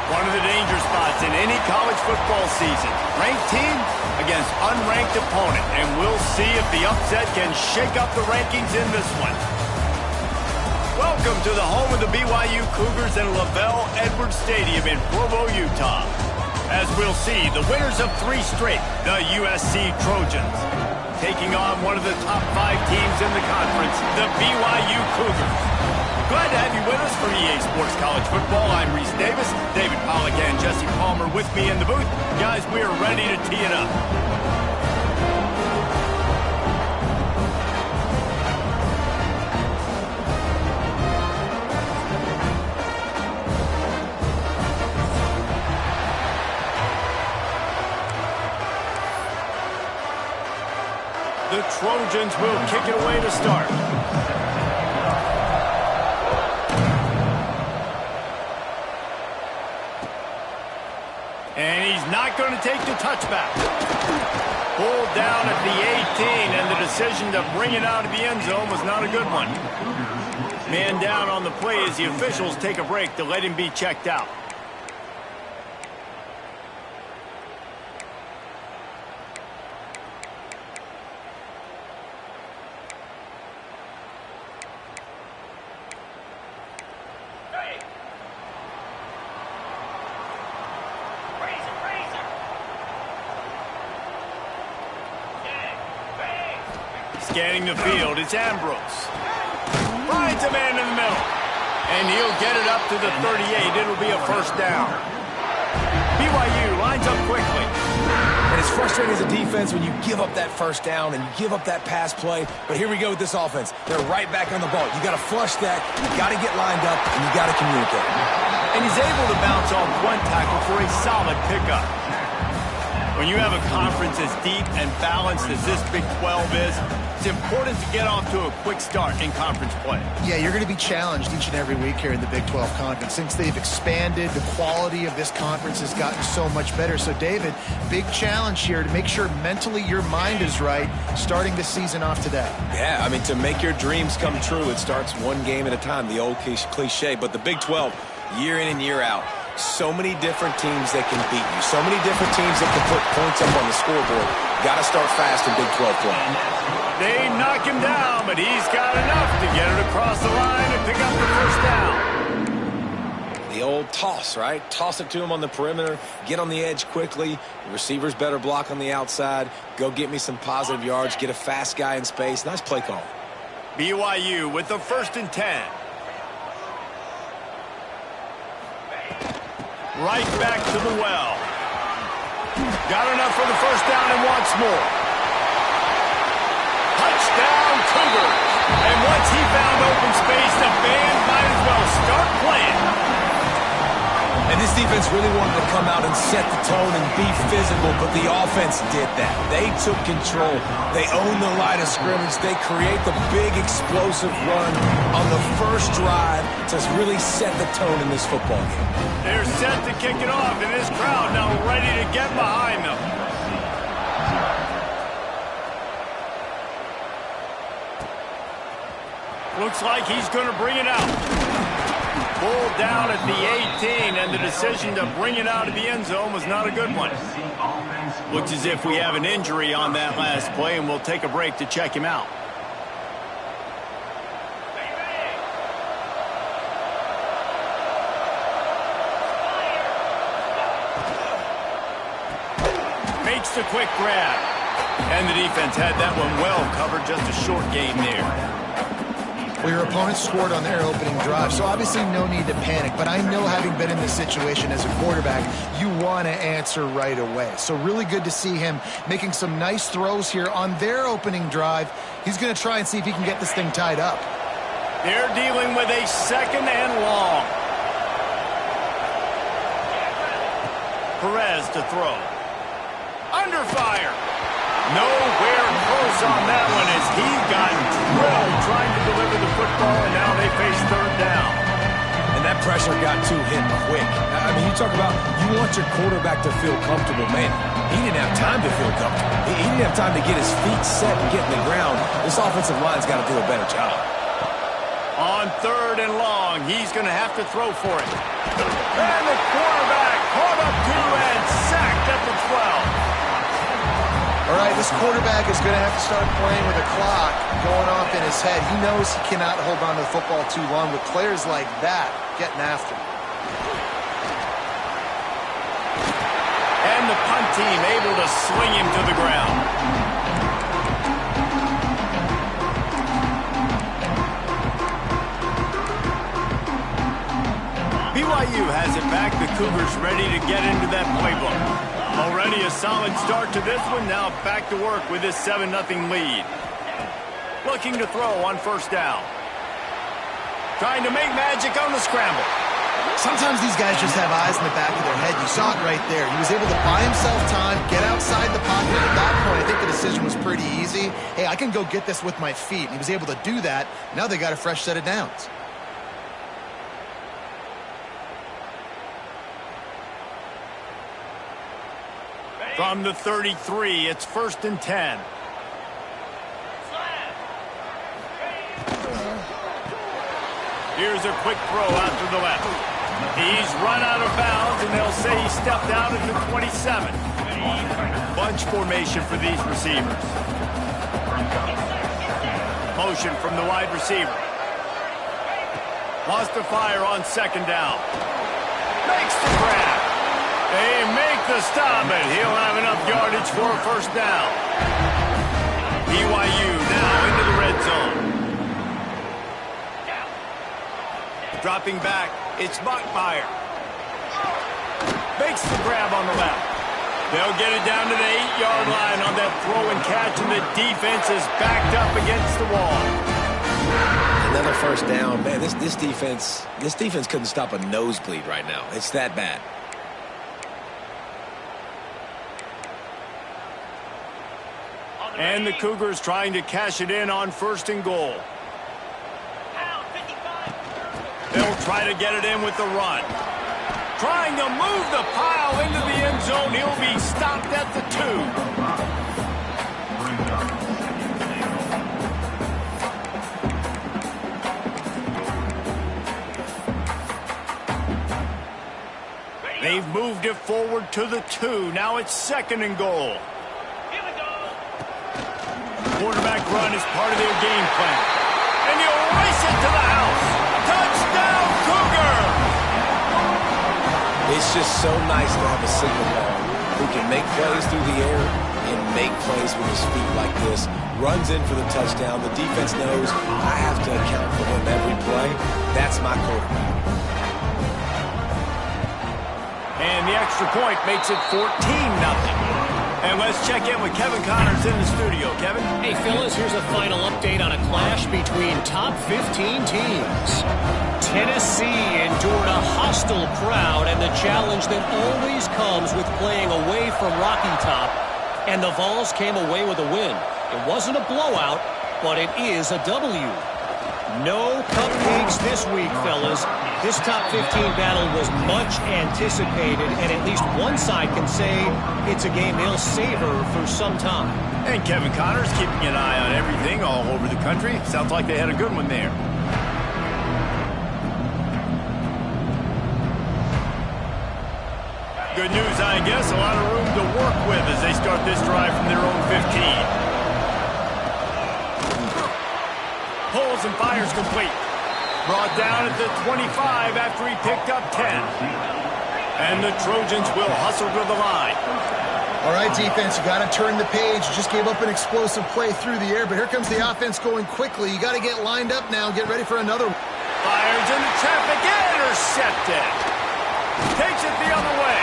One of the danger spots in any college football season. Ranked team against unranked opponent. And we'll see if the upset can shake up the rankings in this one. Welcome to the home of the BYU Cougars and LaVell Edwards Stadium in Provo, Utah. As we'll see, the winners of 3 straight, the USC Trojans, taking on one of the top 5 teams in the conference, the BYU Cougars. Glad to have you with us for EA Sports College Football. I'm Reese Davis, David Pollack and Jesse Palmer with me in the booth. Guys, we are ready to tee it up. The Trojans will kick it away to start. And he's not going to take the touchback. Pulled down at the 18, and the decision to bring it out of the end zone was not a good one. Man down on the play as the officials take a break to let him be checked out. Scanning the field, it's Ambrose. Finds a man in the middle. And he'll get it up to the 38. It'll be a first down. BYU lines up quickly. And it's frustrating as a defense when you give up that first down and you give up that pass play. But here we go with this offense. They're right back on the ball. You got to flush that. You got to get lined up, and you got to communicate. And he's able to bounce off one tackle for a solid pickup. When you have a conference as deep and balanced as this Big 12 is, it's important to get off to a quick start in conference play. Yeah, you're going to be challenged each and every week here in the Big 12 Conference. Since they've expanded, the quality of this conference has gotten so much better. So, David, big challenge here to make sure mentally your mind is right starting the season off today. Yeah, I mean, to make your dreams come true, it starts one game at a time, the old cliche. But the Big 12, year in and year out, so many different teams that can beat you, so many different teams that can put points up on the scoreboard. Got to start fast in Big 12 play. They knock him down, but he's got enough to get it across the line and pick up the first down. The old toss, right? Toss it to him on the perimeter, get on the edge quickly. The receivers better block on the outside. Go get me some positive yards, get a fast guy in space. Nice play call. BYU with the 1st and 10. Right back to the well. Got enough for the first down and wants more. Touchdown, Cougars. And once he found open space, the fans might as well start playing. And this defense really wanted to come out and set the tone and be physical, but the offense did that. They took control. They owned the line of scrimmage. They create the big explosive run on the first drive to really set the tone in this football game. They're set to kick it off, and this crowd now ready to get behind them. Looks like he's going to bring it out. Pulled down at the 18, and the decision to bring it out of the end zone was not a good one. Looks as if we have an injury on that last play, and we'll take a break to check him out. Makes the quick grab. And the defense had that one well covered, just a short gain there. Well, your opponent scored on their opening drive, so obviously no need to panic. But I know, having been in this situation as a quarterback, you want to answer right away. So really good to see him making some nice throws here on their opening drive. He's going to try and see if he can get this thing tied up. They're dealing with a 2nd and long. Perez to throw. Under fire. Nowhere close on that one as he got drilled trying to deliver the football, and now they face 3rd down. And that pressure got to him quick. I mean, you talk about you want your quarterback to feel comfortable, man. He didn't have time to feel comfortable. He didn't have time to get his feet set and get in the ground. This offensive line's got to do a better job. On 3rd and long, he's going to have to throw for it. And the quarterback caught up to and sacked at the 12. All right, this quarterback is going to have to start playing with a clock going off in his head. He knows he cannot hold on to the football too long with players like that getting after him. And the punt team able to swing him to the ground. BYU has it back. The Cougars ready to get into that playbook. Already a solid start to this one. Now back to work with this 7-0 lead. Looking to throw on 1st down. Trying to make magic on the scramble. Sometimes these guys just have eyes in the back of their head. You saw it right there. He was able to buy himself time, get outside the pocket. At that point, I think the decision was pretty easy. Hey, I can go get this with my feet. And he was able to do that. Now they got a fresh set of downs. From the 33, it's 1st and 10. Here's a quick throw out to the left. He's run out of bounds, and they'll say he stepped out at the 27. Bunch formation for these receivers. Motion from the wide receiver. Lost the fire on 2nd down. Makes the grab. They make the stop, and he'll have enough yardage for a 1st down. BYU now into the red zone. Dropping back, it's Bachmeier. Makes the grab on the left. They'll get it down to the 8-yard line on that throw and catch, and the defense is backed up against the wall. Another 1st down. Man, this defense couldn't stop a nosebleed right now. It's that bad. And the Cougars trying to cash it in on 1st and goal. They'll try to get it in with the run. Trying to move the pile into the end zone. He'll be stopped at the 2. They've moved it forward to the 2. Now it's 2nd and goal. Quarterback run is part of their game plan. And he'll race it to the house. Touchdown, Cougar! It's just so nice to have a signal ball who can make plays through the air and make plays with his feet like this. Runs in for the touchdown. The defense knows I have to account for him every play. That's my quarterback. And the extra point makes it 14-0. And let's check in with Kevin Connors in the studio. Kevin? Hey, fellas, here's a final update on a clash between top 15 teams. Tennessee endured a hostile crowd and the challenge that always comes with playing away from Rocky Top. And the Vols came away with a win. It wasn't a blowout, but it is a W. No cupcakes this week, fellas. This top 15 battle was much anticipated, and at least one side can say it's a game they'll savor for some time. And Kevin Connors keeping an eye on everything all over the country. Sounds like they had a good one there. Good news, I guess. A lot of room to work with as they start this drive from their own 15. Pulls and fires complete. Brought down at the 25 after he picked up 10. And the Trojans will hustle to the line. All right, defense, you got to turn the page. You just gave up an explosive play through the air, but here comes the offense going quickly. You got to get lined up now. Get ready for another. Fires into traffic, intercepted. Takes it the other way.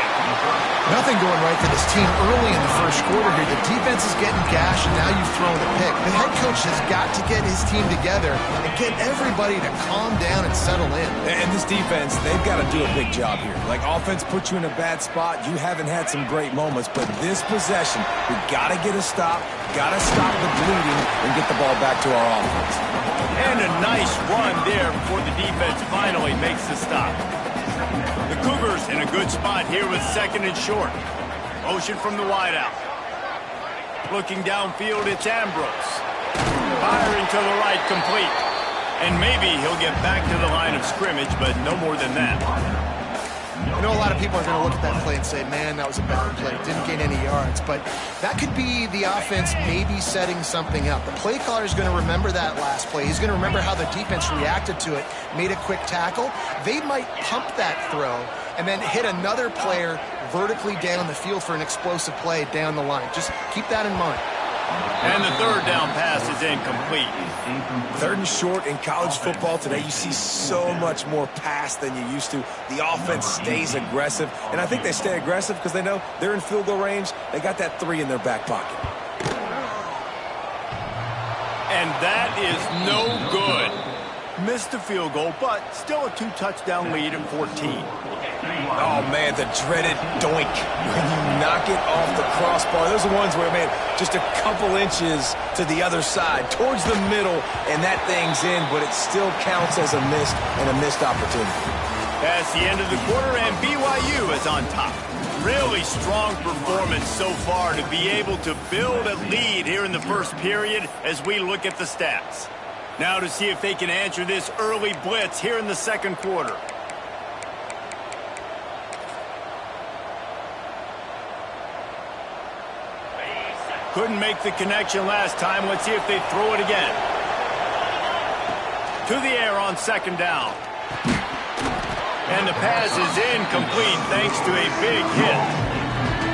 Nothing going right for this team early in the first quarter here. The defense is getting gashed, and now you've thrown a pick. The head coach has got to get his team together and get everybody to calm down and settle in. And this defense, they've got to do a big job here. Like, offense put you in a bad spot. You haven't had some great moments, but this possession, we got to get a stop, got to stop the bleeding, and get the ball back to our offense. And a nice run there before the defense finally makes the stop. The Cougars in a good spot here with 2nd and short. Motion from the wideout. Looking downfield, it's Ambrose. Firing to the right, complete. And maybe he'll get back to the line of scrimmage, but no more than that. I know a lot of people are going to look at that play and say, man, that was a bad play. Didn't gain any yards. But that could be the offense maybe setting something up. The play caller is going to remember that last play. He's going to remember how the defense reacted to it, made a quick tackle. They might pump that throw and then hit another player vertically down the field for an explosive play down the line. Just keep that in mind. And the third down pass is incomplete. Third and short in college football today, you see so much more pass than you used to. The offense stays aggressive, and I think they stay aggressive because they know they're in field goal range. They got that 3 in their back pocket. And that is no good. Missed the field goal, but still a 2-touchdown lead at 14. Oh, man, the dreaded doink. When you knock it off the crossbar, those are ones where, man, just a couple inches to the other side, towards the middle, and that thing's in, but it still counts as a missed opportunity. That's the end of the quarter, and BYU is on top. Really strong performance so far to be able to build a lead here in the first period as we look at the stats. Now to see if they can answer this early blitz here in the second quarter. Couldn't make the connection last time. Let's see if they throw it again. To the air on second down. And the pass is incomplete thanks to a big hit.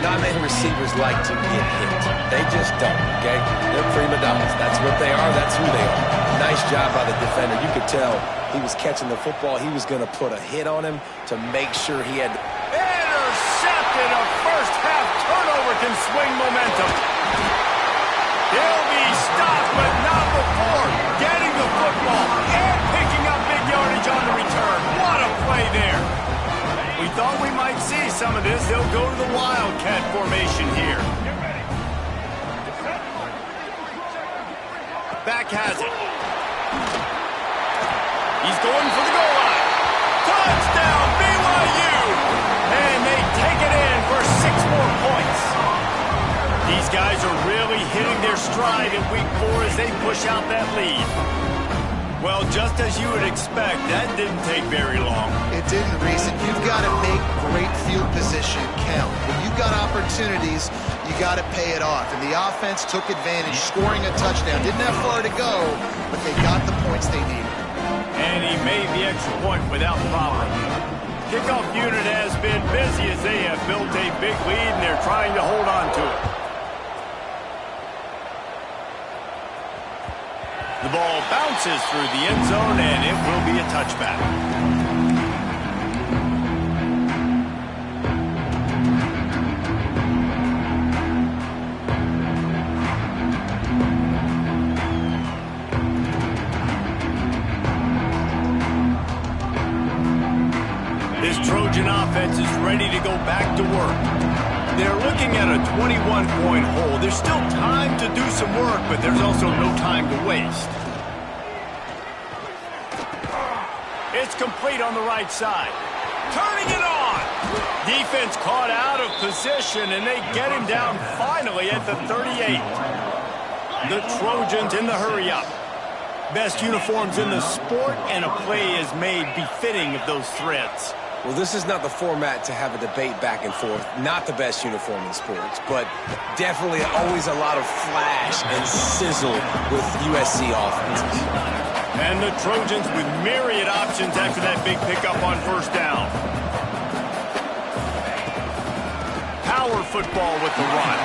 Not many receivers like to get hit. They just don't, okay? They're prima donnas. That's what they are. That's who they are. Nice job by the defender. You could tell he was catching the football. He was going to put a hit on him to make sure he had... Intercepted! A first-half turnover can swing momentum. He'll be stopped, but not before getting the football and picking up big yardage on the return. What a play there. We thought we might see some of this. They'll go to the Wildcat formation here. Back has it. He's going for the goal line. Touchdown, BYU! And they take it in for 6 more points. These guys are really hitting their stride in week 4 as they push out that lead. Well, just as you would expect, that didn't take very long. It didn't, Reese. You've got to make great field position count. When you've got opportunities, you got to pay it off. And the offense took advantage, scoring a touchdown. Didn't have far to go, but they got the points they needed. And he made the extra point without problem. Kickoff unit has been busy as they have built a big lead, and they're trying to hold on to it. The ball bounces through the end zone, and it will be a touchback. This Trojan offense is ready to go back to work. They're looking at a 21-point hole. There's still time to do some work, but there's also no time to waste. It's complete on the right side. Turning it on. Defense caught out of position, and they get him down finally at the 38. The Trojans in the hurry-up. Best uniforms in the sport, and a play is made befitting of those threads. Well, this is not the format to have a debate back and forth. Not the best uniform in sports, but definitely always a lot of flash and sizzle with USC offenses. And the Trojans with myriad options after that big pickup on first down. Power football with the run.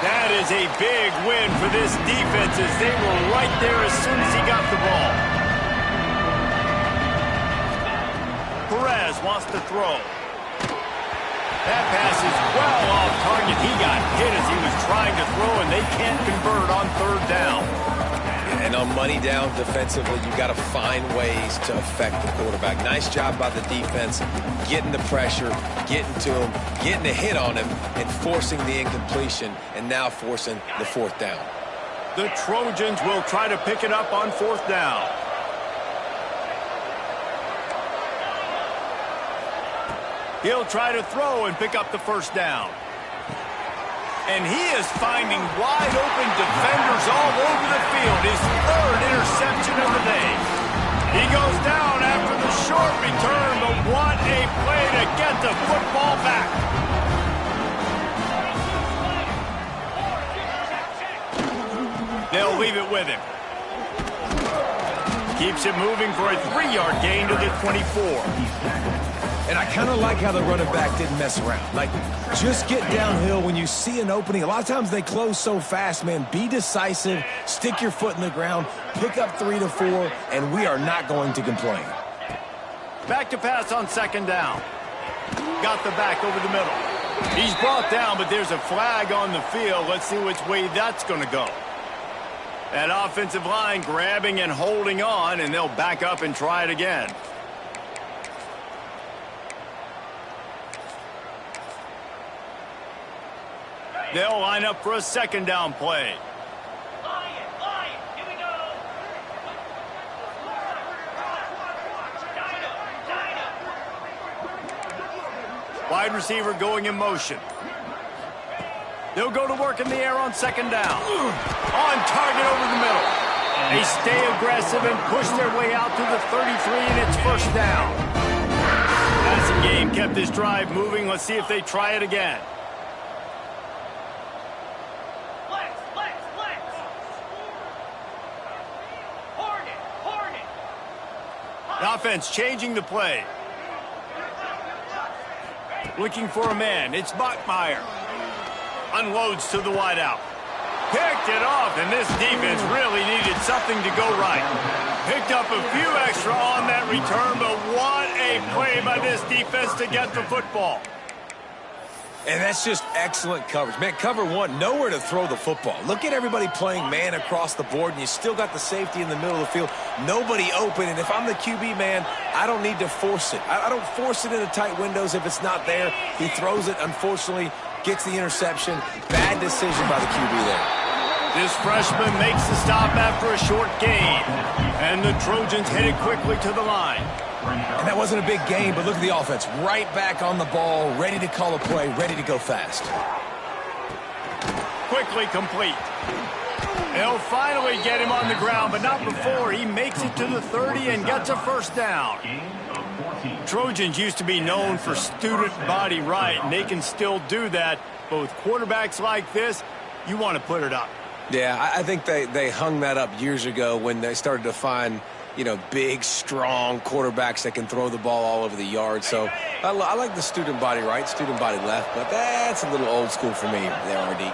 That is a big win for this defense as they were right there as soon as he got the ball. Perez wants to throw. That pass is well off target. He got hit as he was trying to throw, and they can't convert on third down. And on money down defensively, you got to find ways to affect the quarterback. Nice job by the defense, getting the pressure, getting to him, getting a hit on him, and forcing the incompletion, and now forcing the fourth down. The Trojans will try to pick it up on fourth down. He'll try to throw and pick up the first down. And he is finding wide open defenders all over the field. His third interception of the day. leave it with him. Keeps it moving for a 3-yard gain to the 24. And I kind of like how the running back didn't mess around. Like, just get downhill when you see an opening. A lot of times they close so fast, man. Be decisive, stick your foot in the ground, pick up 3 to 4, and we are not going to complain. Back to pass on 2nd down. Got the back over the middle. He's brought down, but there's a flag on the field. Let's see which way that's going to go. That offensive line grabbing and holding on, and they'll back up and try it again. They'll line up for a 2nd down play. Here we go. Wide receiver going in motion. They'll go to work in the air on 2nd down. On target over the middle. They stay aggressive and push their way out to the 33, and it's 1st down. Passing game kept this drive moving. Let's see if they try it again. The offense changing the play. Looking for a man. It's Bachmeier. Unloads to the wideout. Picked it off, and this defense really needed something to go right. Picked up a few extra on that return, but what a play by this defense to get the football. And that's just excellent coverage. Man, cover 1, nowhere to throw the football. Look at everybody playing man across the board, and you still got the safety in the middle of the field. Nobody open, and if I'm the QB, man, I don't need to force it. I don't force it into tight windows if it's not there. He throws it, unfortunately, gets the interception. Bad decision by the QB there. This freshman makes the stop after a short gain, and the Trojans hit it quickly to the line. And that wasn't a big gain, but look at the offense. Right back on the ball, ready to call a play, ready to go fast. Quickly complete. They'll finally get him on the ground, but not before he makes it to the 30 and gets a 1st down. Trojans used to be known for student body right, and they can still do that. But with quarterbacks like this, you want to put it up. Yeah, I think they hung that up years ago when they started to find, you know, big, strong quarterbacks that can throw the ball all over the yard. So I like the student body right, student body left, but that's a little old school for me there, RD.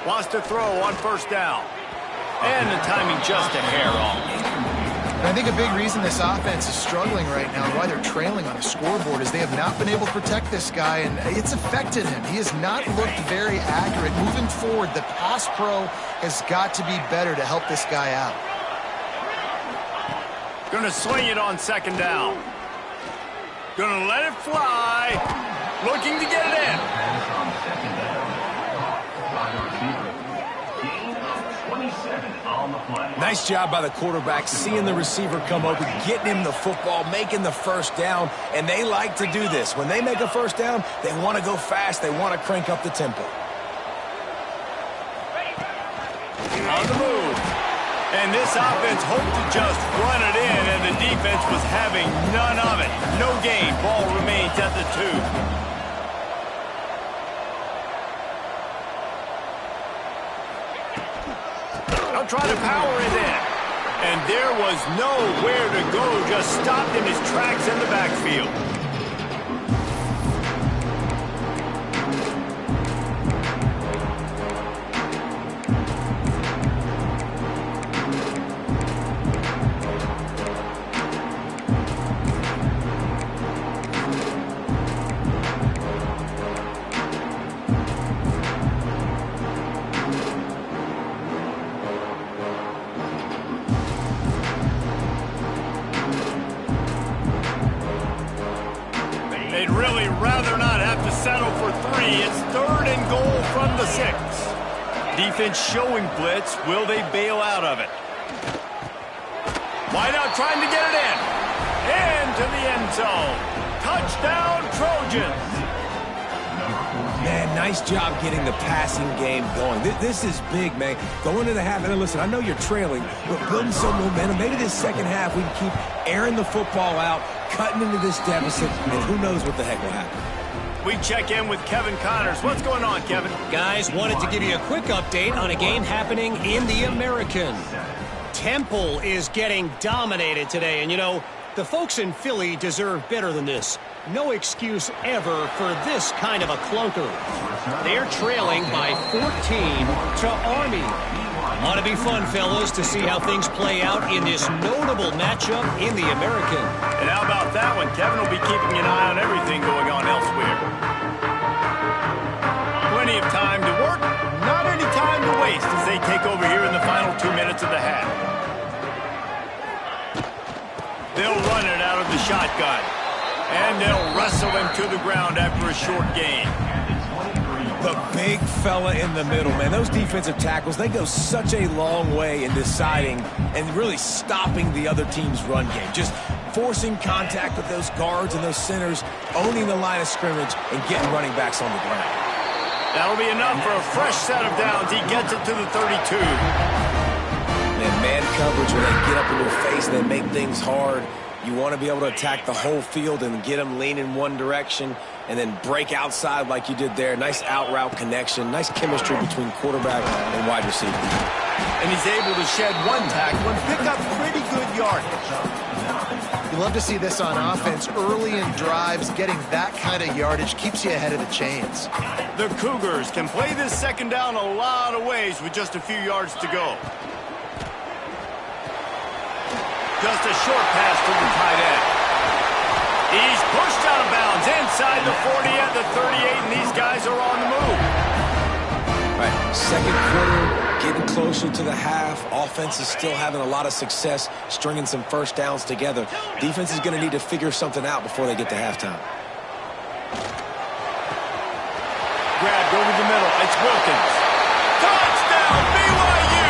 Wants to throw on 1st down. And the timing just a hair off. I think a big reason this offense is struggling right now and why they're trailing on the scoreboard is they have not been able to protect this guy, and it's affected him. He has not looked very accurate. Moving forward, the pass pro has got to be better to help this guy out. Gonna swing it on 2nd down. Gonna let it fly. Looking to get it in. Nice job by the quarterback, seeing the receiver come open, getting him the football, making the 1st down, and they like to do this. When they make a 1st down, they want to go fast, they want to crank up the tempo. On the move. And this offense hoped to just run it in, and the defense was having none of it. No gain. Ball remains at the 2. Try to power it in. And there was nowhere to go, just stopped in his tracks in the backfield. Settle for 3. It's 3rd and goal from the 6. Defense showing blitz. Will they bail out of it? Wide out trying to get it in. Into the end zone. Touchdown, Trojans. Man, nice job getting the passing game going. This is big, man. Going into the half, and listen, I know you're trailing, but building some momentum. Maybe this second half we can keep airing the football out, cutting into this deficit, and who knows what the heck will happen. We check in with Kevin Connors. What's going on, Kevin? Guys, wanted to give you a quick update on a game happening in the American. Temple is getting dominated today, and you know, the folks in Philly deserve better than this. No excuse ever for this kind of a clunker. They're trailing by 14 to Army. Ought to be fun, fellas, to see how things play out in this notable matchup in the American. And how about that one? Kevin will be keeping an eye on everything going on elsewhere. Plenty of time to work, not any time to waste as they take over here in the final 2 minutes of the half. They'll run it out of the shotgun. And they'll wrestle him to the ground after a short gain. The big fella in the middle, man. Those defensive tackles, they go such a long way in deciding and really stopping the other team's run game. Just forcing contact with those guards and those centers, owning the line of scrimmage, and getting running backs on the ground. That'll be enough for a fresh set of downs. He gets it to the 32. Man coverage, when they get up in your face and they make things hard, you want to be able to attack the whole field and get them leaning one direction and then break outside like you did there. Nice out-route connection, nice chemistry between quarterback and wide receiver. And he's able to shed one tackle and pick up pretty good yardage. You love to see this on offense. Early in drives, getting that kind of yardage keeps you ahead of the chains. The Cougars can play this second down a lot of ways with just a few yards to go. Just a short pass to the tight end. He's pushed out of bounds inside the 40 at the 38, and these guys are on the move. Right, second quarter, getting closer to the half. Offense is still having a lot of success stringing some first downs together. Defense is going to need to figure something out before they get to halftime. Grabbed over the middle. It's Wilkins. Touchdown, BYU!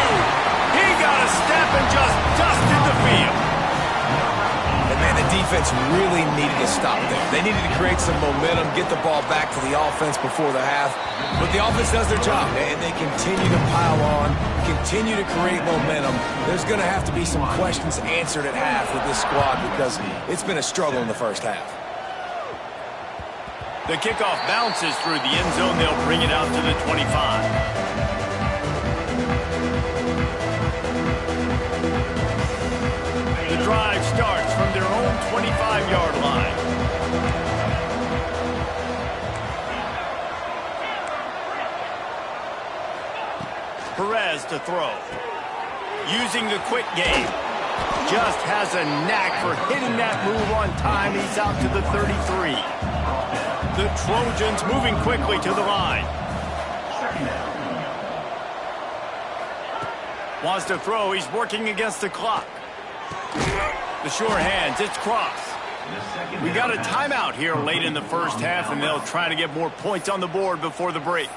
He got a step and just dusted the field. And man, the defense really needed to stop there. They needed to create some momentum, get the ball back to the offense before the half. But the offense does their job, and they continue to pile on, continue to create momentum. There's going to have to be some questions answered at half with this squad because it's been a struggle in the first half. The kickoff bounces through the end zone. They'll bring it out to the 25. The drive starts from their own 25-yard line. Perez to throw. Using the quick game. Just has a knack for hitting that move on time. He's out to the 33. The Trojans moving quickly to the line. Wants to throw. He's working against the clock. The sure hands. It's Cross. We got a timeout here late in the first half, and they'll try to get more points on the board before the break.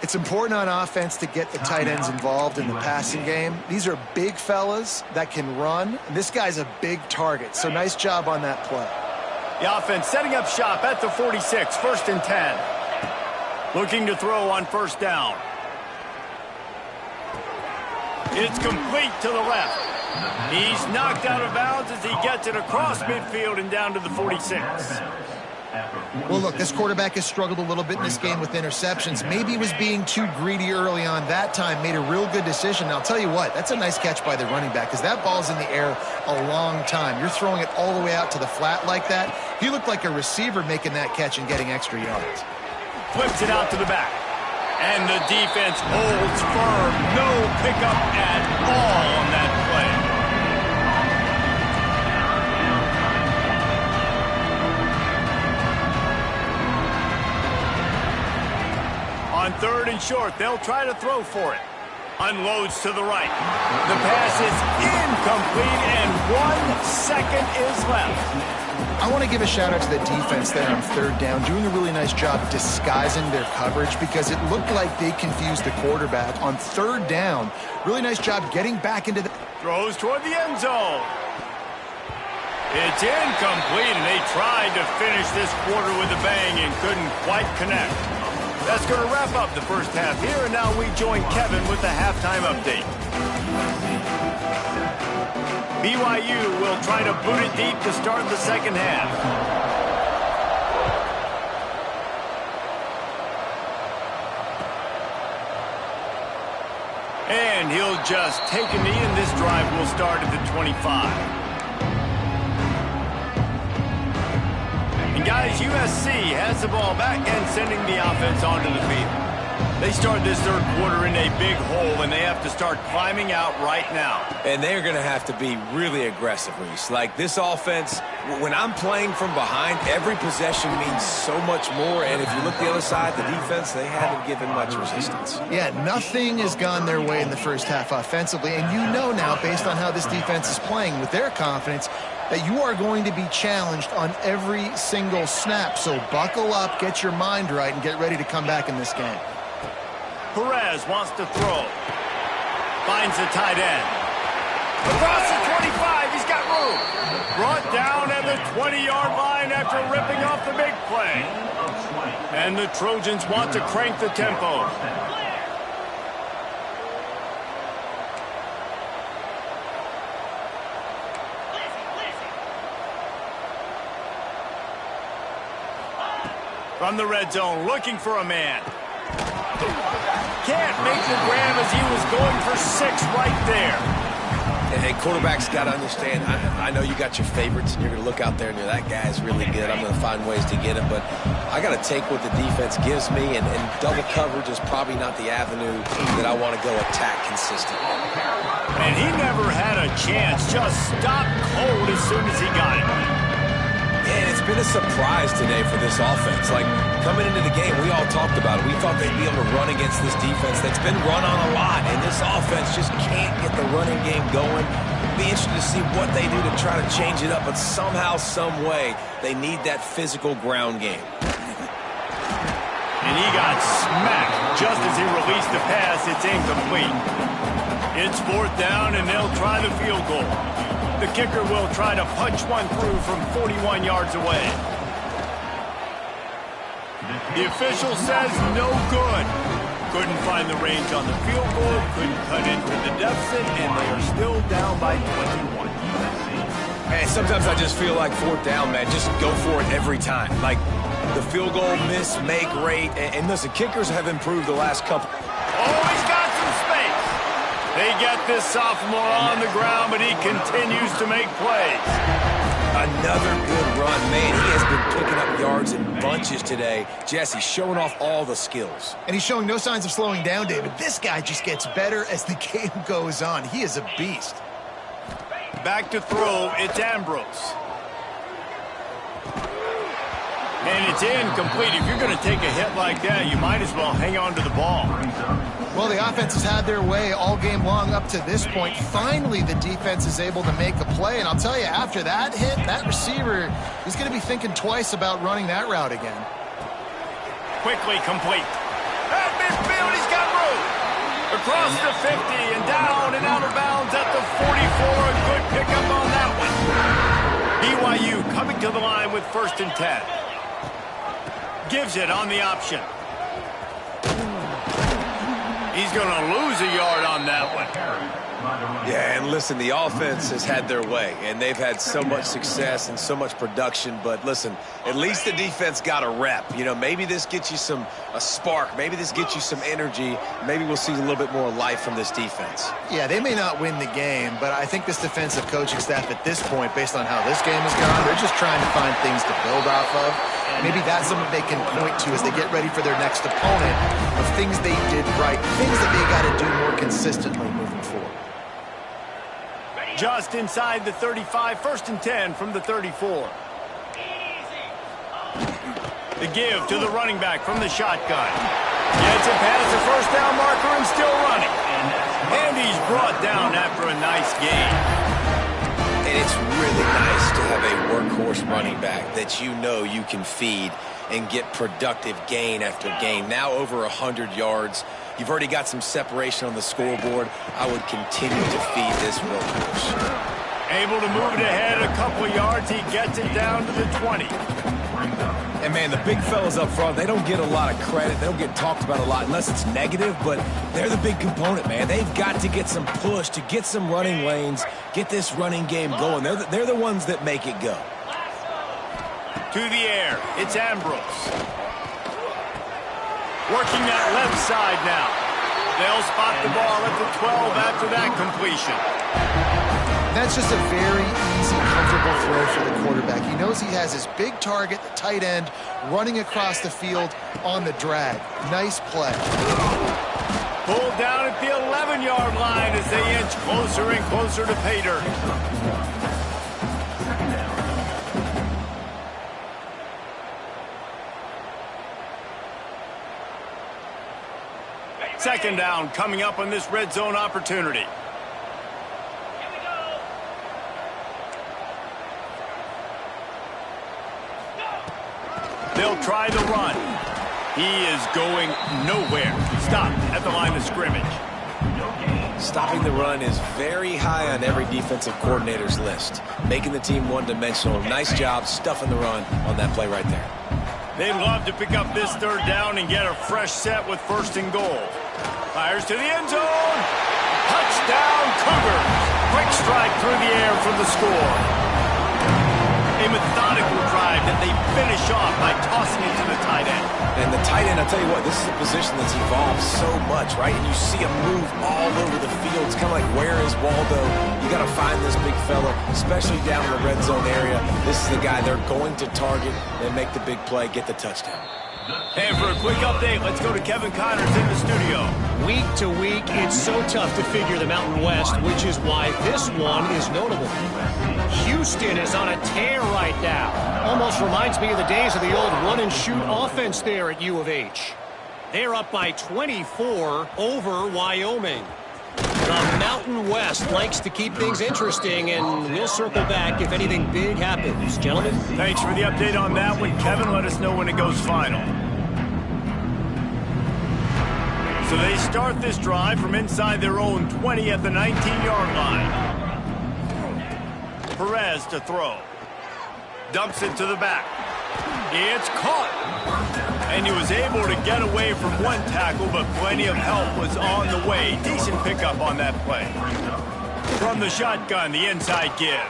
It's important on offense to get the tight ends involved in the passing game. These are big fellas that can run. This guy's a big target, so nice job on that play. The offense setting up shop at the 46, 1st and 10. Looking to throw on first down. It's complete to the left. He's knocked out of bounds as he gets it across midfield and down to the 46. Well, look, this quarterback has struggled a little bit in this game with interceptions. Maybe he was being too greedy early on. That time made a real good decision. Now, I'll tell you what, that's a nice catch by the running back because that ball's in the air a long time. You're throwing it all the way out to the flat like that. He looked like a receiver making that catch and getting extra yards. Flips it out to the back. And the defense holds firm. No pickup at all on that play. On 3rd and short, they'll try to throw for it. Unloads to the right. The pass is incomplete, and 1 second is left. I want to give a shout-out to the defense there on 3rd down, doing a really nice job disguising their coverage because it looked like they confused the quarterback. On 3rd down, really nice job getting back into the... Throws toward the end zone. It's incomplete, and they tried to finish this quarter with a bang and couldn't quite connect. That's going to wrap up the first half here, and now we join Kevin with the halftime update. BYU will try to boot it deep to start the second half. And he'll just take a knee, and this drive will start at the 25. And guys, USC has the ball back and sending the offense onto the field. They start this third quarter in a big hole, and they have to start climbing out right now. And they're going to have to be really aggressive, Reese. Like this offense, when I'm playing from behind, every possession means so much more. And if you look the other side, the defense, they haven't given much resistance. Yeah, nothing has gone their way in the first half offensively. And you know now, based on how this defense is playing with their confidence, that you are going to be challenged on every single snap. So buckle up, get your mind right, and get ready to come back in this game. Perez wants to throw. Finds the tight end. Across the 25, he's got room. Brought down at the 20-yard line after ripping off the big play. And the Trojans want to crank the tempo. From the red zone, looking for a man. Can't make the grab as he was going for 6 right there. And hey, quarterbacks got to understand, I know you got your favorites, and you're going to look out there and you're, that guy's really good. I'm going to find ways to get him. But I got to take what the defense gives me, and double coverage is probably not the avenue that I want to go attack consistently. And he never had a chance. Just stopped cold as soon as he got it. And it's been a surprise today for this offense. Like, coming into the game, we all talked about it. We thought they'd be able to run against this defense that's been run on a lot, and this offense just can't get the running game going. Be interested to see what they do to try to change it up, but somehow, some way, they need that physical ground game. And he got smacked just as he released the pass. It's incomplete. It's 4th down, and they'll try the field goal. The kicker will try to punch one through from 41 yards away. The official says no good. Couldn't find the range on the field goal, couldn't cut into the deficit, and they are still down by 21. And sometimes I just feel like 4th down, man, just go for it every time. Like, the field goal miss, make rate, and listen, kickers have improved the last couple. Oh, he's got some space. They get this sophomore on the ground, but he continues to make plays. Another good run, man. He has been picking up yards in bunches today. Jesse showing off all the skills. And he's showing no signs of slowing down, David. This guy just gets better as the game goes on. He is a beast. Back to throw, it's Ambrose. And it's incomplete. If you're going to take a hit like that, you might as well hang on to the ball. Well, the offense has had their way all game long up to this point. Finally, the defense is able to make a play. And I'll tell you, after that hit, that receiver, he's going to be thinking twice about running that route again. Quickly complete. At midfield, he's got room. Across the 50 and down and out of bounds at the 44. A good pickup on that one. BYU coming to the line with 1st and 10. Gives it on the option. He's going to lose a yard on that one. Yeah, and listen, the offense has had their way, and they've had so much success and so much production. But listen, at least the defense got a rep. You know, maybe this gets you a spark. Maybe this gets you some energy. Maybe we'll see a little bit more life from this defense. Yeah, they may not win the game, but I think this defensive coaching staff at this point, based on how this game has gone, they're just trying to find things to build off of. Maybe that's something they can point to as they get ready for their next opponent of things they did right, things that they got to do more consistently moving forward. Just inside the 35, 1st and 10 from the 34. The give to the running back from the shotgun. Gets it past the 1st down marker and still running. And he's brought down after a nice game. And it's really nice to have a workhorse running back that you know you can feed and get productive gain after gain. Now over 100 yards. You've already got some separation on the scoreboard. I would continue to feed this workhorse. Able to move it ahead a couple yards. He gets it down to the 20. And, man, the big fellas up front, they don't get a lot of credit. They don't get talked about a lot unless it's negative, but they're the big component, man. They've got to get some push, to get some running lanes, get this running game going. They're the ones that make it go. To the air, it's Ambrose. Working that left side now. They'll spot the ball at the 12 after that completion. That's just a very easy, comfortable throw for the quarterback. He knows he has his big target, the tight end, running across the field on the drag. Nice play. Pulled down at the 11-yard line as they inch closer and closer to pay dirt. Second down coming up on this red zone opportunity. They'll try the run. He is going nowhere. Stop at the line of scrimmage. Stopping the run is very high on every defensive coordinator's list. Making the team one-dimensional. Nice job stuffing the run on that play right there. They'd love to pick up this third down and get a fresh set with first and goal. Fires to the end zone. Touchdown, Cougars. Quick strike through the air for the score. A methodical drive that they finish off by tossing it to the tight end. And the tight end, I'll tell you what, this is a position that's evolved so much, right? And you see him move all over the field. It's kind of like, where is Waldo? You got to find this big fella, especially down in the red zone area. This is the guy they're going to target and make the big play, get the touchdown. And for a quick update, let's go to Kevin Connors in the studio. Week to week, it's so tough to figure the Mountain West, which is why this one is notable. Houston is on a tear right now. Almost reminds me of the days of the old run-and-shoot offense there at U of H. They're up by 24 over Wyoming. The Mountain West likes to keep things interesting, and we'll circle back if anything big happens. Gentlemen? Thanks for the update on that one, Kevin. Let us know when it goes final. So they start this drive from inside their own 20 at the 19-yard line. Perez to throw. Dumps it to the back. It's caught. And he was able to get away from one tackle, but plenty of help was on the way. Decent pickup on that play. From the shotgun, the inside give.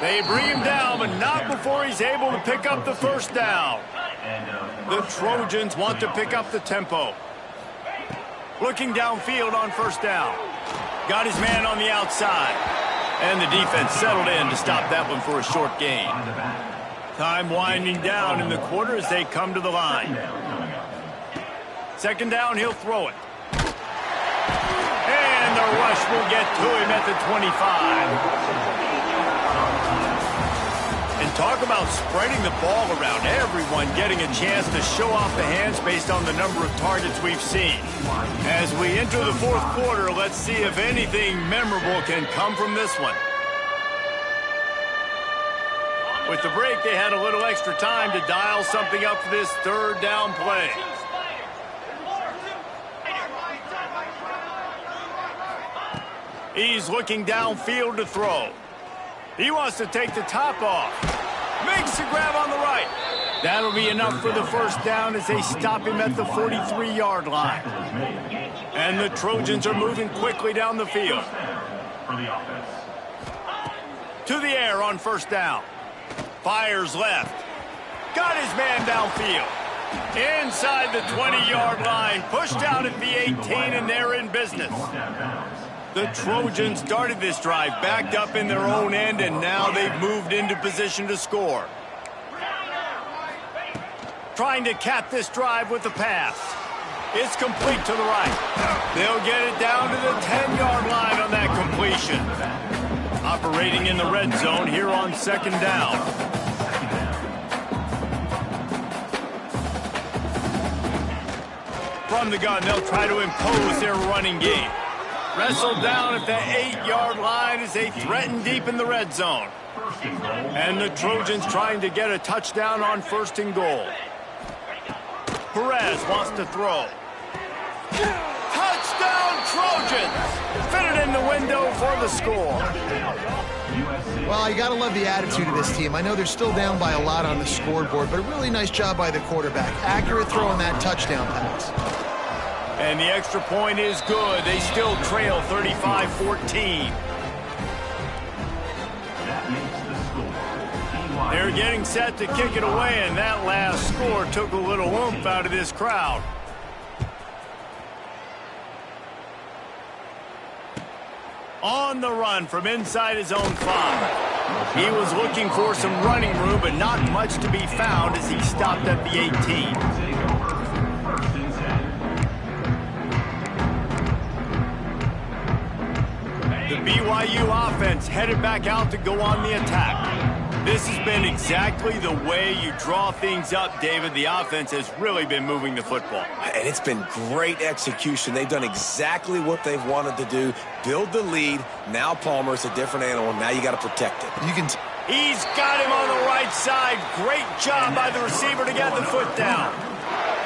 They bring him down, but not before he's able to pick up the first down. The Trojans want to pick up the tempo. Looking downfield on first down. Got his man on the outside. And the defense settled in to stop that one for a short gain. Time winding down in the quarter as they come to the line. Second down, he'll throw it. And the rush will get to him at the 25. And talk about spreading the ball around. Everyone getting a chance to show off the hands based on the number of targets we've seen. As we enter the fourth quarter, let's see if anything memorable can come from this one. With the break, they had a little extra time to dial something up for this third down play. He's looking downfield to throw. He wants to take the top off. Makes the grab on the right. That'll be enough for the first down as they stop him at the 43-yard line. And the Trojans are moving quickly down the field. To the air on first down. Fires left. Got his man downfield. Inside the 20-yard line. Pushed out at the 18, and they're in business. The Trojans started this drive backed up in their own end, and now they've moved into position to score. Trying to cap this drive with the pass. It's complete to the right. They'll get it down to the 10-yard line on that completion. Operating in the red zone here on second down. From the gun, they'll try to impose their running game. Wrestled down at the 8-yard line as they threaten deep in the red zone. And the Trojans trying to get a touchdown on first and goal. Perez wants to throw. Touchdown! Touchdown, Trojans! Fitted in the window for the score. Well, you got to love the attitude of this team. I know they're still down by a lot on the scoreboard, but a really nice job by the quarterback. Accurate throw on that touchdown pass. And the extra point is good. They still trail 35-14. They're getting set to kick it away, and that last score took a little oomph out of this crowd. On the run from inside his own 5. He was looking for some running room, but not much to be found as he stopped at the 18. The BYU offense headed back out to go on the attack. This has been exactly the way you draw things up, David. The offense has really been moving the football. And it's been great execution. They've done exactly what they've wanted to do. Build the lead. Now Palmer's a different animal. Now you got to protect it. He's got him on the right side. Great job by the receiver to get the foot down.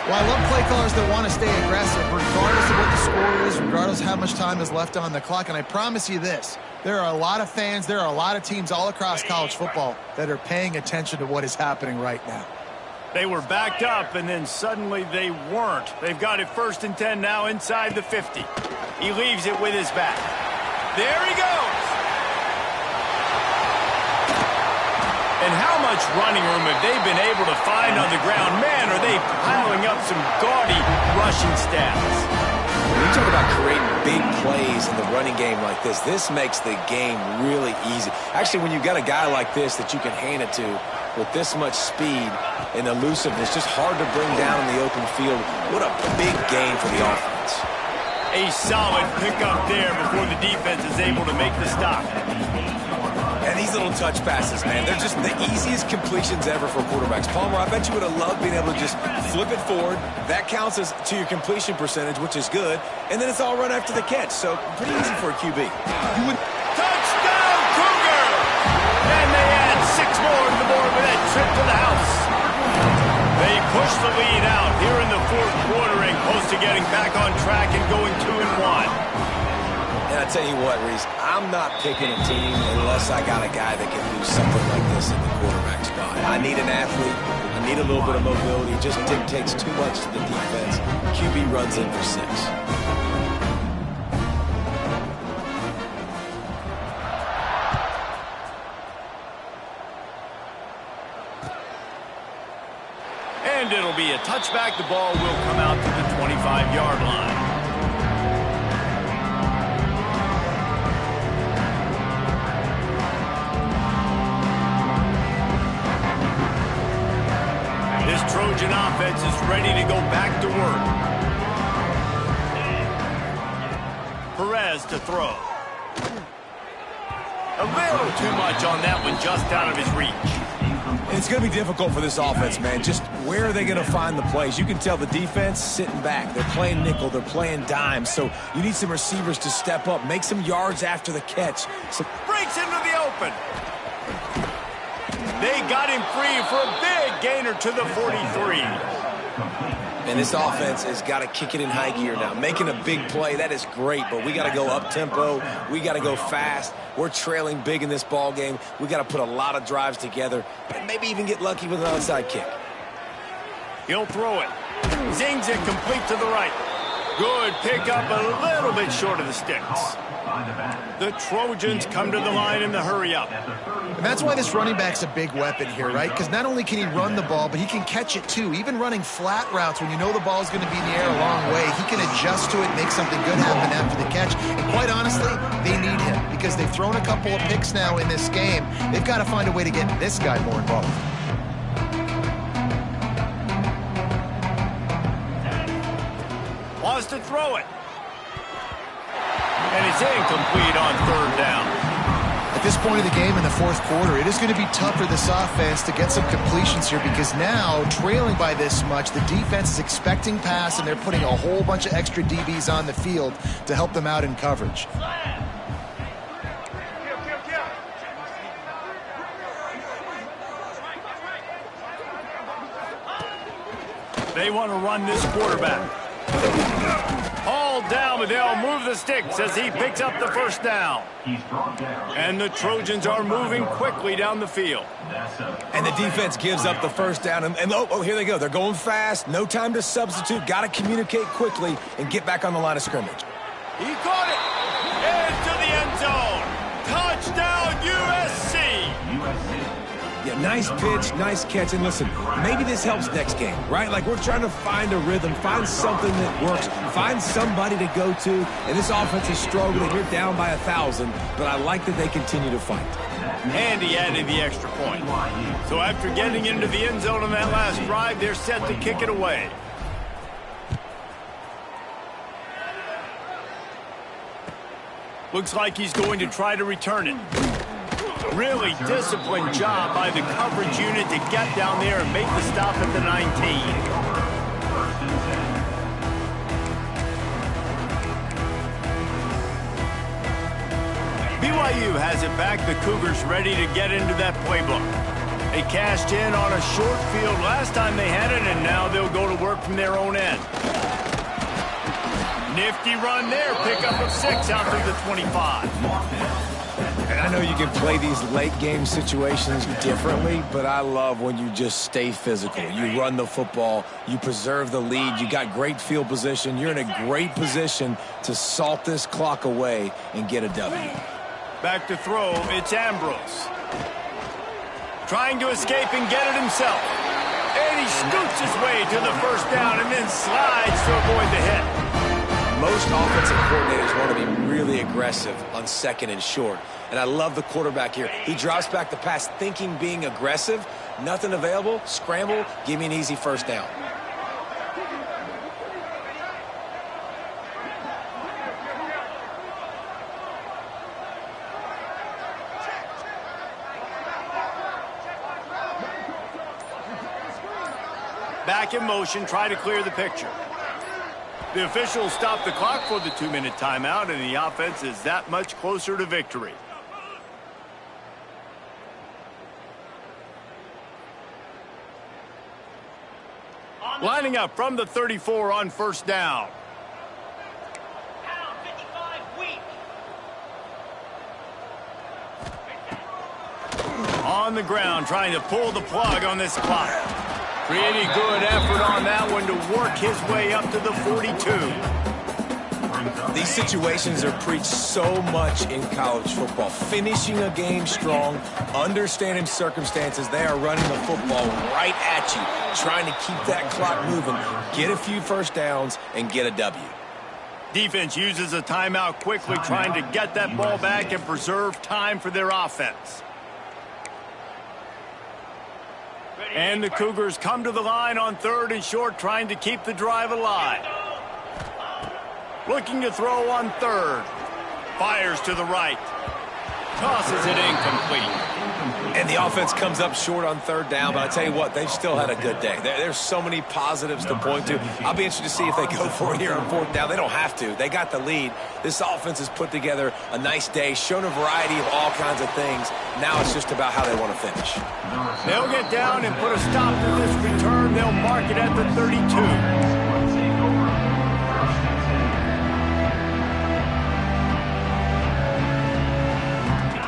Well, I love play callers that want to stay aggressive, regardless of what the score is, regardless of how much time is left on the clock. And I promise you this, there are a lot of fans, there are a lot of teams all across college football that are paying attention to what is happening right now. They were backed up, and then suddenly they weren't. They've got it 1st and 10 now inside the 50. He leaves it with his back. There he goes. And how much running room have they been able to find on the ground? Man, are they piling up some gaudy rushing stats. When you talk about creating big plays in the running game like this, this makes the game really easy. Actually, when you've got a guy like this that you can hand it to with this much speed and elusiveness, just hard to bring down in the open field. What a big gain for the offense. A solid pickup there before the defense is able to make the stop. And these little touch passes, man, they're just the easiest completions ever for quarterbacks. Palmer, I bet you would have loved being able to just flip it forward. That counts as to your completion percentage, which is good. And then it's all run after the catch. So pretty easy for a QB. Touchdown, Cougar! And they add 6 more to the board with that trip to the house. They push the lead out here in the 4th quarter and close to getting back on track and going 2-1. And I tell you what, Reese, I'm not picking a team unless I got a guy that can do something like this in the quarterback spot. I need an athlete. I need a little bit of mobility. It just dictates too much to the defense. QB runs in for 6. And it'll be a touchback. The ball will come out to the 25-yard line. This Trojan offense is ready to go back to work. Perez to throw. A little too much on that one, just out of his reach. It's going to be difficult for this offense, man. Just where are they going to find the plays? You can tell the defense sitting back. They're playing nickel. They're playing dime. So you need some receivers to step up, make some yards after the catch. So breaks into the open. They got him free for a big gainer to the 43. And this offense has got to kick it in high gear now. Making a big play, that is great, but we got to go up-tempo. We got to go fast. We're trailing big in this ball game. We got to put a lot of drives together and maybe even get lucky with an onside kick. He'll throw it. Zings it complete to the right. Good pickup, a little bit short of the sticks. The Trojans come to the line in the hurry-up. And that's why this running back's a big weapon here, right? Because not only can he run the ball, but he can catch it too. Even running flat routes when you know the ball's going to be in the air a long way, he can adjust to it, make something good happen after the catch. And quite honestly, they need him because they've thrown a couple of picks now in this game. They've got to find a way to get this guy more involved. Wants to throw it. And it's incomplete on 3rd down. At this point of the game in the 4th quarter, it is going to be tough for this offense to get some completions here because now, trailing by this much, the defense is expecting pass and they're putting a whole bunch of extra DBs on the field to help them out in coverage. They want to run this quarterback. Hauled down and they'll move the sticks as he picks up the first down. And the Trojans are moving quickly down the field. And the defense gives up the first down. And here they go. They're going fast. No time to substitute. Got to communicate quickly and get back on the line of scrimmage. He caught it. Into the end zone. Touchdown, USC. Yeah, nice pitch, nice catch. And listen, maybe this helps next game, right? Like we're trying to find a rhythm, find something that works, find somebody to go to. And this offense is struggling. You're down by 1,000, but I like that they continue to fight. And he added the extra point. So after getting into the end zone on that last drive, they're set to kick it away. Looks like he's going to try to return it. Really disciplined job by the coverage unit to get down there and make the stop at the 19. BYU has it back. The Cougars ready to get into that playbook. They cashed in on a short field last time they had it, and now they'll go to work from their own end. Nifty run there. Pickup of 6 out to the 25. And I know you can play these late game situations differently, but I love when you just stay physical. You run the football, you preserve the lead, you got great field position, you're in a great position to salt this clock away and get a W. Back to throw, it's Ambrose. Trying to escape and get it himself. And he scoots his way to the first down and then slides to avoid the hit. Most offensive coordinators want to be really aggressive on second and short. And I love the quarterback here. He drops back the pass thinking being aggressive. Nothing available. Scramble. Give me an easy first down. Back in motion. Try to clear the picture. The officials stop the clock for the 2-minute timeout, and the offense is that much closer to victory. Lining up from the 34 on first down. On the ground, trying to pull the plug on this clock. Pretty good effort on that one to work his way up to the 42. These situations are preached so much in college football. Finishing a game strong, understanding circumstances. They are running the football right at you, trying to keep that clock moving, get a few first downs, and get a W. Defense uses a timeout quickly, trying to get that ball back and preserve time for their offense. And the Cougars come to the line on 3rd and short, trying to keep the drive alive. Looking to throw on 3rd. Fires to the right. Tosses it incomplete. And the offense comes up short on 3rd down, but I tell you what, they've still had a good day. There's so many positives to point to. I'll be interested to see if they go for it here on 4th down. They don't have to. They got the lead. This offense has put together a nice day, shown a variety of all kinds of things. Now it's just about how they want to finish. They'll get down and put a stop to this return. They'll mark it at the 32.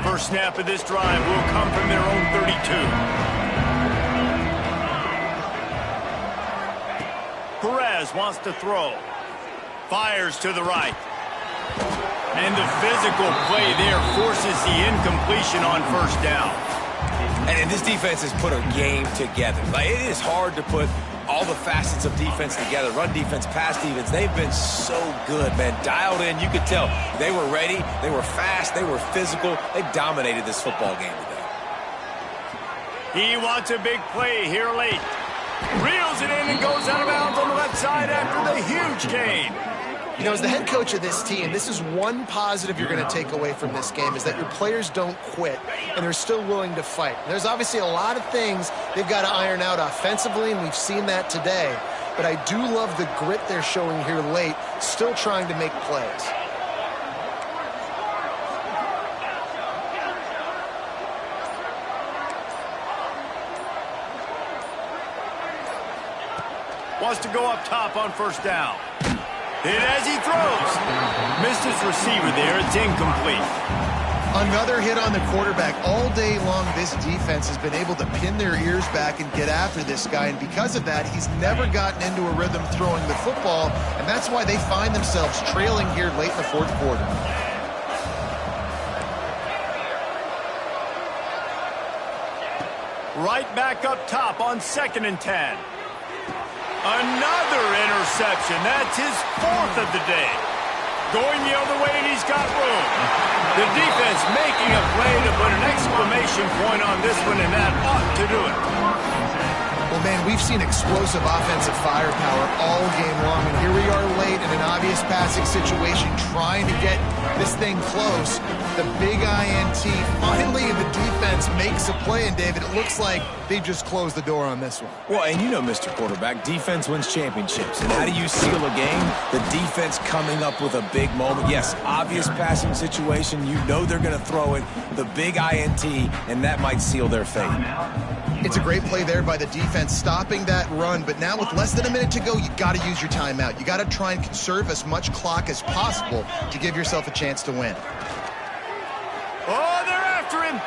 First snap of this drive will come from their own 32. Perez wants to throw. Fires to the right. And the physical play there forces the incompletion on first down. And this defense has put a game together. Like, it is hard to put all the facets of defense together. Run defense, pass defense. They've been so good, man. Dialed in. You could tell they were ready. They were fast. They were physical. They dominated this football game today. He wants a big play here late. Reels it in and goes out of bounds on the left side after the huge gain. You know, as the head coach of this team, this is one positive you're going to take away from this game, is that your players don't quit and they're still willing to fight. There's obviously a lot of things they've got to iron out offensively, and we've seen that today. But I do love the grit they're showing here late, still trying to make plays. Wants to go up top on first down. Hit as he throws. Missed his receiver there. It's incomplete. Another hit on the quarterback. All day long, this defense has been able to pin their ears back and get after this guy, and because of that, he's never gotten into a rhythm throwing the football, and that's why they find themselves trailing here late in the fourth quarter. Right back up top on 2nd and 10. Another interception. That's his 4th of the day. Going the other way, and he's got room. The defense making a play to put an exclamation point on this one, and that ought to do it. Well, man, we've seen explosive offensive firepower all game long, and here we are late in an obvious passing situation trying to get this thing close. The big INT, finally the defense makes a play, and David, it looks like they just closed the door on this one. Well, and you know, Mr. Quarterback, defense wins championships. And how do you seal a game? The defense coming up with a big moment. Yes, obvious passing situation. You know they're going to throw it. The big INT, and that might seal their fate. It's a great play there by the defense, stopping that run. But now with less than a minute to go, you got to use your timeout. You got to try and conserve as much clock as possible to give yourself a chance to win. Oh, they're after him.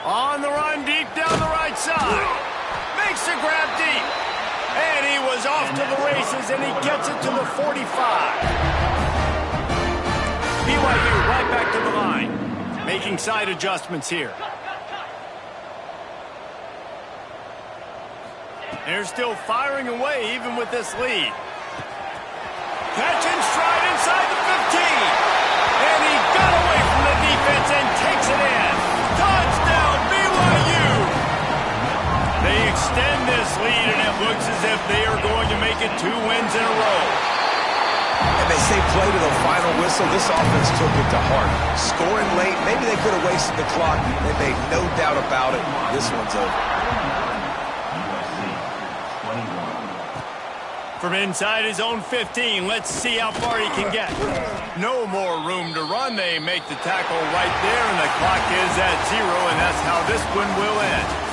On the run, deep down the right side. Makes the grab deep. And he was off to the races, and he gets it to the 45. BYU right back to the line. Making side adjustments here. They're still firing away even with this lead. Catch and stride inside the 15. And he got away from the defense and takes it in. Touchdown, BYU! They extend this lead, and it looks as if they are going to make it 2 wins in a row. And they say play to the final whistle. This offense took it to heart. Scoring late, maybe they could have wasted the clock. They made no doubt about it. This one's over. From inside his own 15, let's see how far he can get. No more room to run. They make the tackle right there, and the clock is at 0, and that's how this one will end.